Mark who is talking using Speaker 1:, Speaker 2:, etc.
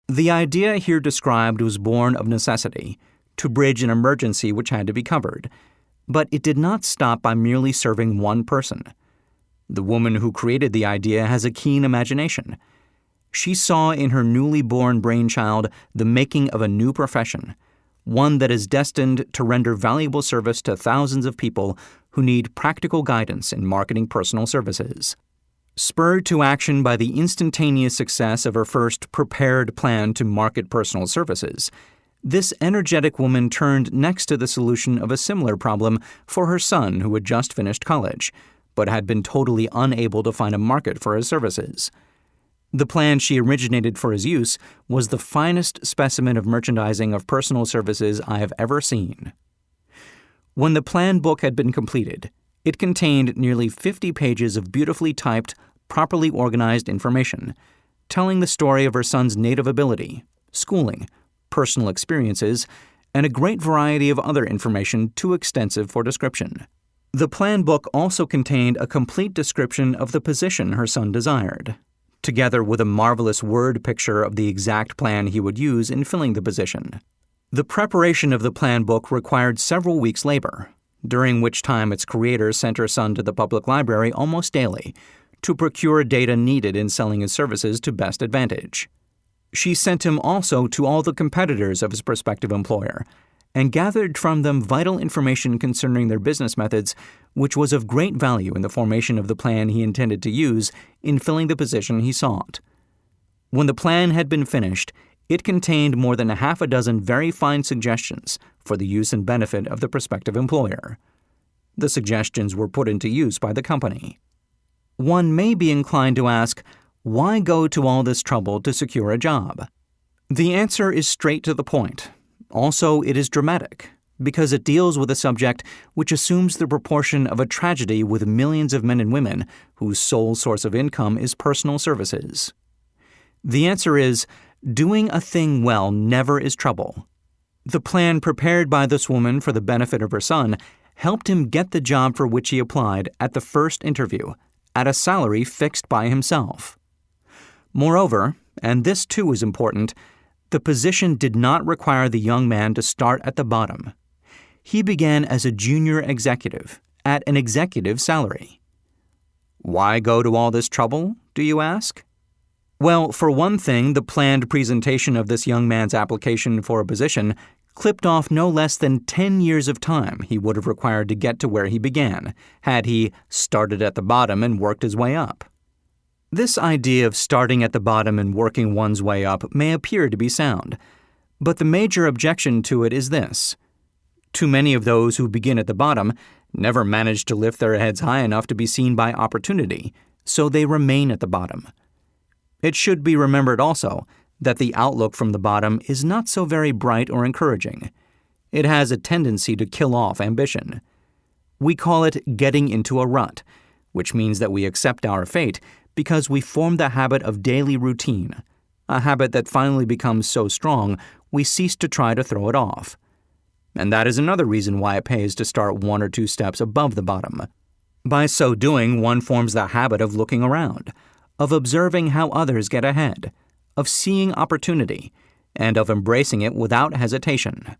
Speaker 1: The idea here described was born of necessity, to bridge an emergency which had to be covered, but it did not stop by merely serving one person. The woman who created the idea has a keen imagination. She saw in her newly born brainchild the making of a new profession, one that is destined to render valuable service to thousands of people who need practical guidance in marketing personal services. Spurred to action by the instantaneous success of her first prepared plan to market personal services, this energetic woman turned next to the solution of a similar problem for her son who had just finished college, but had been totally unable to find a market for his services. The plan she originated for his use was the finest specimen of merchandising of personal services I have ever seen. When the plan book had been completed, it contained nearly 50 pages of beautifully typed, properly organized information, telling the story of her son's native ability, schooling, personal experiences, and a great variety of other information too extensive for description. The plan book also contained a complete description of the position her son desired, together with a marvelous word picture of the exact plan he would use in filling the position. The preparation of the plan book required several weeks' labor, during which time its creator sent her son to the public library almost daily to procure data needed in selling his services to best advantage. She sent him also to all the competitors of his prospective employer and gathered from them vital information concerning their business methods, which was of great value in the formation of the plan he intended to use in filling the position he sought. When the plan had been finished, it contained more than a half a dozen very fine suggestions for the use and benefit of the prospective employer. The suggestions were put into use by the company. One may be inclined to ask, why go to all this trouble to secure a job? The answer is straight to the point. Also, it is dramatic, because it deals with a subject which assumes the proportion of a tragedy with millions of men and women whose sole source of income is personal services. The answer is, doing a thing well never is trouble. The plan prepared by this woman for the benefit of her son helped him get the job for which he applied at the first interview, at a salary fixed by himself. Moreover, and this too is important, the position did not require the young man to start at the bottom. He began as a junior executive, at an executive salary. Why go to all this trouble, do you ask? Well, for one thing, the planned presentation of this young man's application for a position clipped off no less than 10 years of time he would have required to get to where he began, had he started at the bottom and worked his way up. This idea of starting at the bottom and working one's way up may appear to be sound, but the major objection to it is this. Too many of those who begin at the bottom never manage to lift their heads high enough to be seen by opportunity, so they remain at the bottom. It should be remembered also that the outlook from the bottom is not so very bright or encouraging. It has a tendency to kill off ambition. We call it getting into a rut, which means that we accept our fate because we form the habit of daily routine, a habit that finally becomes so strong we cease to try to throw it off. And that is another reason why it pays to start 1 or 2 steps above the bottom. By so doing, one forms the habit of looking around, of observing how others get ahead, of seeing opportunity, and of embracing it without hesitation.